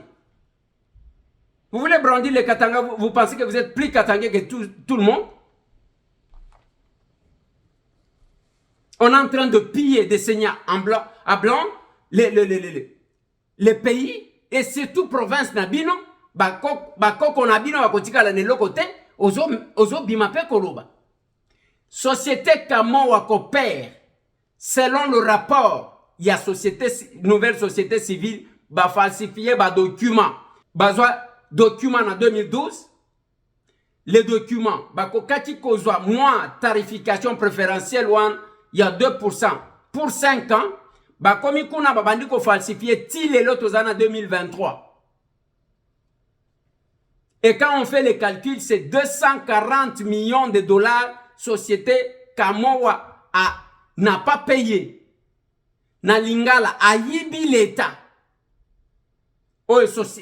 Vous voulez brandir les Katanga, vous pensez que vous êtes plus Katangais que tout le monde? On est en train de piller, de saigner en blanc, à blanc les pays et surtout province Nabino, bako Nabino bakotika la nelo côté, ozo bimape koloba. Société Kamowa coopère, selon le rapport, il y a nouvelle société civile, ba falsifier ba document, bazwa document en 2012, les documents, bako kati kozwa moins tarification préférentielle ouan, il y a 2%. Pour 5 ans, bakomi kuna babandi ko falsifier tile l'autre 2023. Et quand on fait les calculs, c'est 240 millions de dollars société Kamowa n'a pas payé. Na lingala a yibi l'État.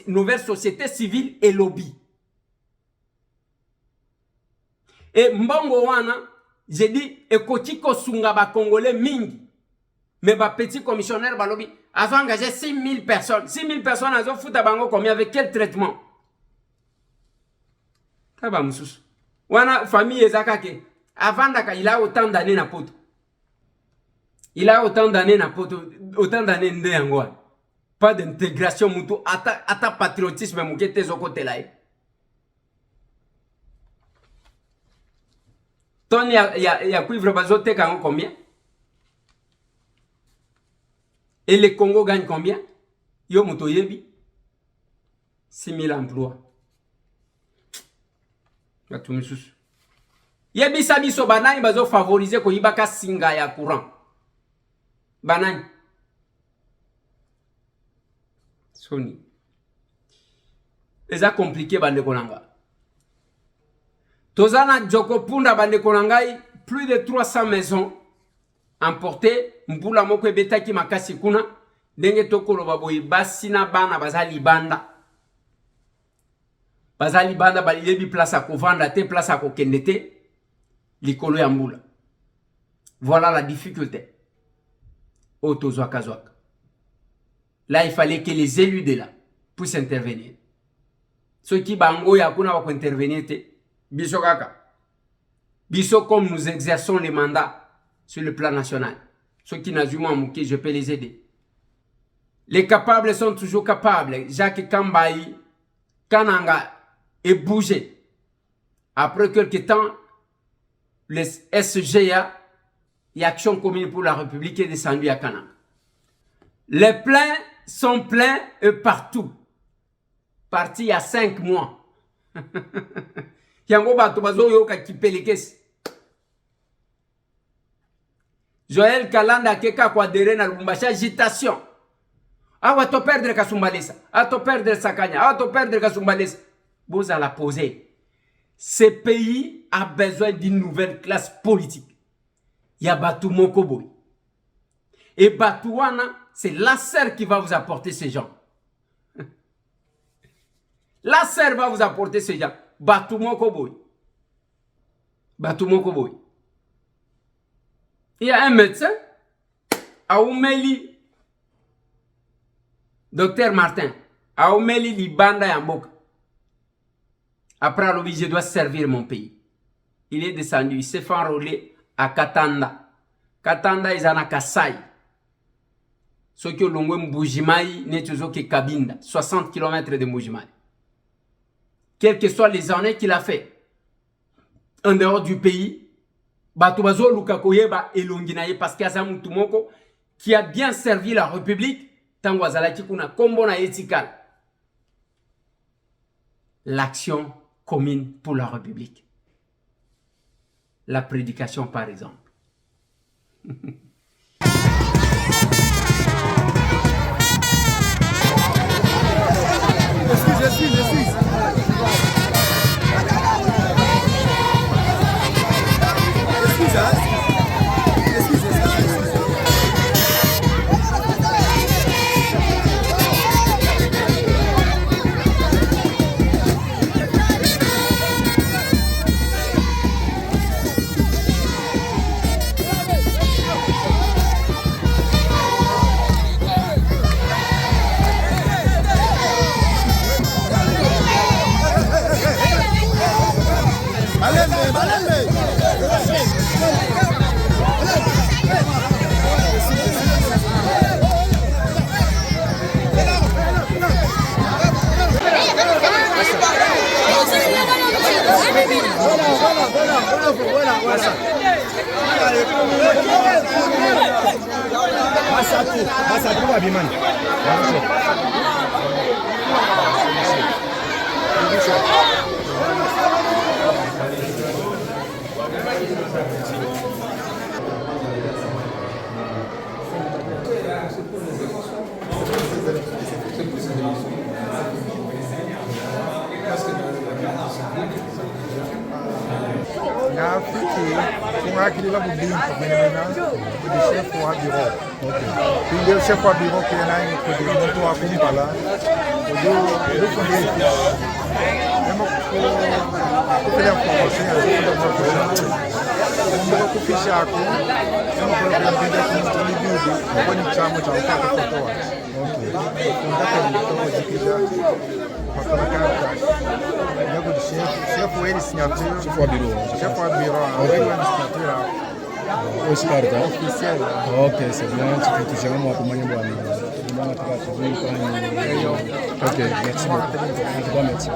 Nouvelle société civile et lobby. Et mbongo wana, j'ai dit, ekotiko sunga ba Congolais mingi. Mais ba petit commissionnaire ba lobby, a engagé 6 000 personnes. 6 000 personnes, elles ont foutu bango combien, avec quel traitement? Kaba mususu. Wana famille ezakake. Avant daka, il a autant d'années na poto. Il a autant d'années na poto, autant d'années nde yangoa. Pas d'intégration mutu, ata patriotisme mukete zokote la. Ton ya cuivre bazote kango combien? Et le Congo gagne combien? Yo muto yebi 6 000 emplois. Batumususu. Yebi sabi so banani bazo favoriser ko yibaka singa ya courant. Banani. Sony. Eza compliqué bande konanga. Tozana Djoko Punda bande konangai, plus de 300 maisons emportées. Mpula moko ebetaki makasi kuna. Denge tokolo baboyi basina bana bazali banda. bazali banda baliyebi place à kovanda te place à kokende te likolo ya mbula. Voilà la difficulté. Otozwaka zwaka. Là, il fallait que les élus de là puissent intervenir. Ceux qui bango yakuna wako intervenir te biso kaka. Biso comme nous exerçons les mandats sur le plan national. Ceux qui n'ont pas mouké, je peux les aider. Les capables sont toujours capables. Jacques Kambaï, Kananga est bougé. Après quelques temps, le SGA et Action Commune pour la République est descendu à Kananga. Les pleins sont pleins et partout. Parti il y a 5 mois. Yango bato bazo yoka kipelekesi. Joël Kalanda keka kwa dere na Lubumbashi agitation. Awa to perdre Kasumbalesa. A to perdre Sakanya. A to perdre Kasumbalesa. Vous allez la poser. Ce pays a besoin d'une nouvelle classe politique. Il y a Batou Mokoboy. Et Batouana, c'est Lasser qui va vous apporter ces gens. Lasser va vous apporter ces gens. Batou Mokoboy. Batou Mokoboy. Il y a un médecin, Aoumeli, Docteur Martin, Aoumeli Libanda Yamboka. Après, je dois servir mon pays. Il est descendu, il s'est fait enrôler à Katanda. Katanda, ils en ont Kassai. Ce que l'on voit Mboujimai, n'est que Kabinda, 60 km de Mboujimai. Quelles que soient les années qu'il a fait, en dehors du pays, Batubazo Lukakoyeba et Longinaye, parce qu'il y a Samutumoko qui a bien servi la République, Tangwazalaki Kuna Kombona Etikal. L'action commune pour la République. La prédication, par exemple. Je suis. Chef wa bureau qui est là, il faut dire que toi, comme pas là, il faut Oscar, officiel. Ok, c'est bien. Tu peux toucher moi pour moi. Ok, merci beaucoup. Merci.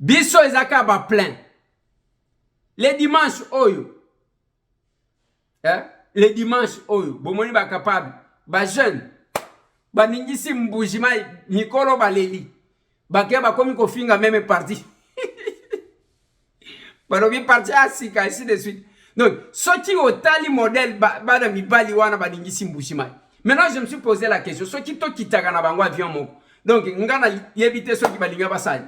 Biso ezaka ba plein. Les dimanches oyo. Les dimanches oyo. Bomoni ba capable. Ba jeune. baningisi mbujima mikolo baleli bake bakomi kofinga même parti balobi parti asika ainsi de suite. Donc soki otali modèle bana mibali wana baningisi mbujima. Maintenant je me suis posé la question, soki to kitaka na bango avion moko, donc ngana yebite soki balinga basali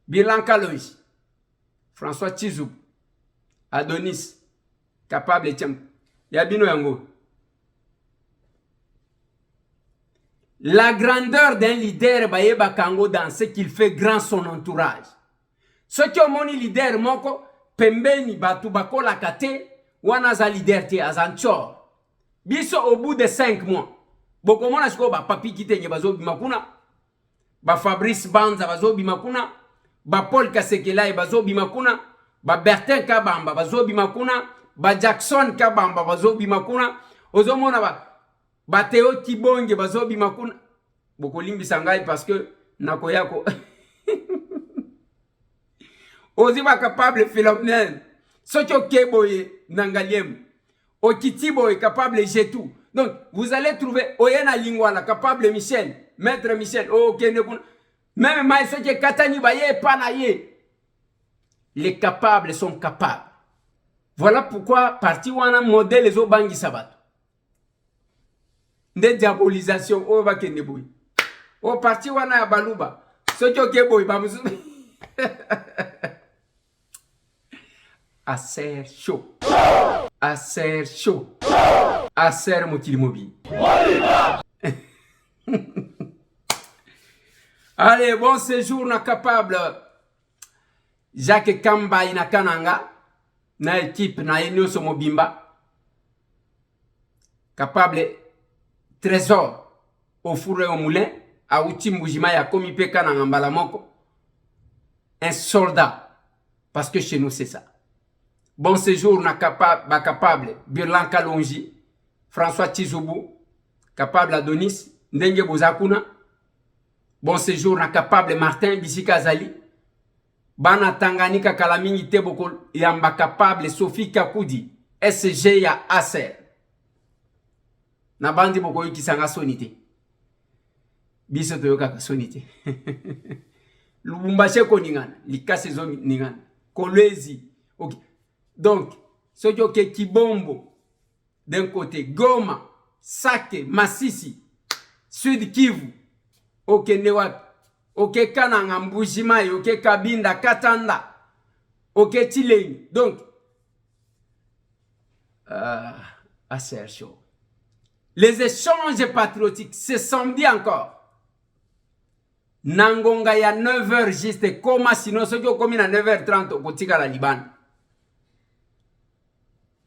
Bilanka Loïs, François Tizou, Adonis, capable de Yabino Yango. La grandeur d'un leader Bayeba Kango dans ce qu'il fait grand son entourage. Ce qui ont mon leader moko pembeni batu bakola kate wana za leader te azanchor. Biso au bout de 5 mois. Boko mona siko ba papi kitenye bazo bimakuna. Ba Fabrice Banza bazo bimakuna. Ba Paul Kasekela bazo bimakuna. Ba Bertin Kabamba bazo bimakuna. Ba Jackson Kabamba bazo bimakuna. Ozo mona ba Théo Kibonge bazo bimakuna. Boko limbi sangai parce que nako yako. Ozi ba capable phénomène. Sotyo Keboye Nangaliem. Okitibo est capable de tout. Donc, vous allez trouver Oyena Lingwala, capable Michel, Maître Michel, même Maïsoke Katani Baye, Panaye. Les capables sont capables. Voilà pourquoi, parti wana modèle les Obangi Sabat. Des diabolisations, oh, va Keneboui. Oh, parti wana Baluba. Sotyo Keboy, Bamoussou. Assez chaud. Assez chaud. Assez Motilimobi. Allez, bon séjour na capable. Jacques Kamba ina Kananga. Na équipe na Enyoso Mobimba. Capable trésor. Au four et au moulin. A Utimbujima ya Komipe Kananga Mbalamoko. Un soldat. Parce que chez nous c'est ça. Bon séjour na capable Birlan Kalonji, François Tizoubou, capable Adonis, Ndenge Bozakuna. Bon séjour na capable Martin Bissika Zali. Bana Tanganyika Kalamingi Teboko Yamba capable Sophie Kakoudi, SG ya Acer. Na bandi boko yuki sanga sonité. Biso toyoka sonité. Lubumbashi koningana, likase zo ningana. Kolezi. OK. Donc, ce qui est Kibombo, d'un côté, Goma, Sake, Massisi, Sud Kivu, OK Newak, OK Kananga, Mbujimai, OK Kabinda, Katanda, OK Tileng. Donc, assez chaud. Les échanges patriotiques, c'est samedi encore. Nangonga ya 9h juste, comme sinon, ce qui est commis à 9h30 au Kotika la Liban.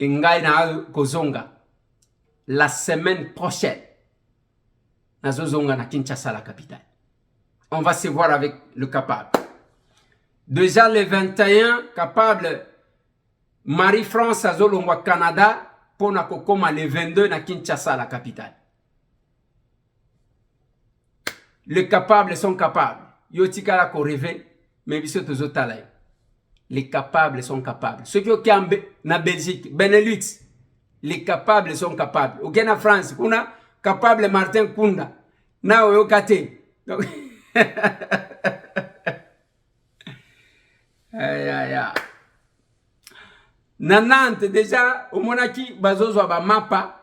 Ngai na kozonga la semaine prochaine na zozonga na Kinshasa la capitale. On va se voir avec le capable. Déjà le 21 capable Marie-France azolongwa Canada pour na kokoma le 22 na Kinshasa la capitale. Les capables sont capables. Yotika la ko rêver mais biso tozotalay. Les capables sont capables. Ceux qui ont na Belgique, Benelux, les capables sont capables. Au na France, on a capable Martin Kunda. Na oyokate. Donc na Nantes déjà au Monaki bazozo ba mapa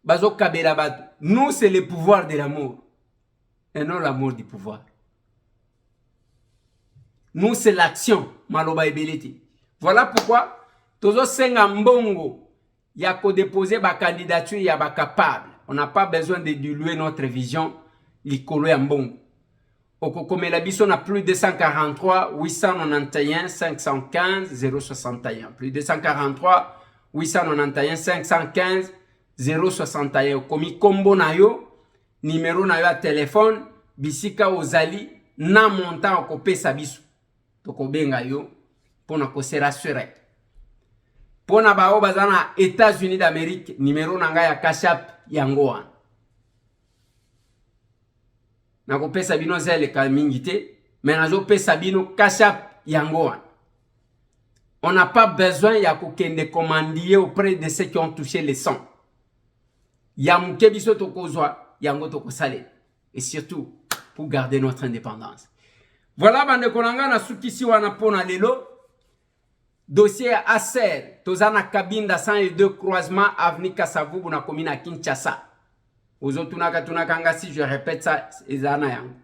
bazo kabela bato. Nous c'est le pouvoir de l'amour et non l'amour du pouvoir. Nous, c'est l'action. Maloba ebeleti. Voilà pourquoi, tozo senga mbongo, ya ko déposer ba candidature ya ba capable. On n'a pas besoin de diluer notre vision, likolo ya mbongo. Okokome la biso na plus 243 891 515 061. Plus 243 891 515 061. Komi kombo na yo, numéro na yo à téléphone, bisika ozali, na montant okopesa biso. Toko benga yo pona ko se rassurer. Pona bao bazana États-Unis d'Amérique numéro nanga ya Kashap yangoa. Na ko pesa bino zele ka mingité, mais nazo pesa bino Kashap yangoa. On n'a pas besoin ya ko kende commandier auprès de ceux qui ont touché les sons. Yamuke biso tokozwa, yango tokosale. Et surtout, pour garder notre indépendance. Voilà, bande konanga na sukisi wana pona lelo. Dossier ASER, tozana Kabinda 102 croisement avenue Kasavubu na commune à Kinshasa. Ozotunaka tunakanga si je répète ça, ezana yango.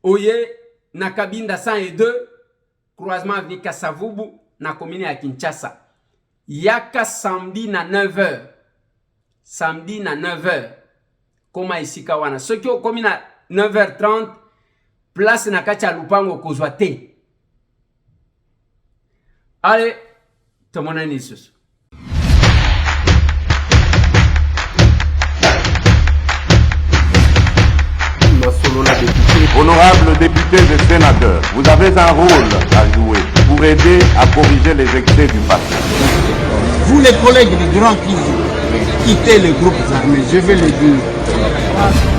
Oye, na Kabinda 102 croisement avenue Kasavubu na commune à Kinshasa. Yaka samedi na 9h. Samedi na 9h. Koma isika wana. Ce qui au commune à 9h30, place na kacha lupango kozwa te. Allez, tout le monde est ici. Honorables députés et sénateurs, vous avez un rôle à jouer pour aider à corriger les excès du passé. Vous les collègues du Grand Kivu, quittez les groupes armés, je vais le dire.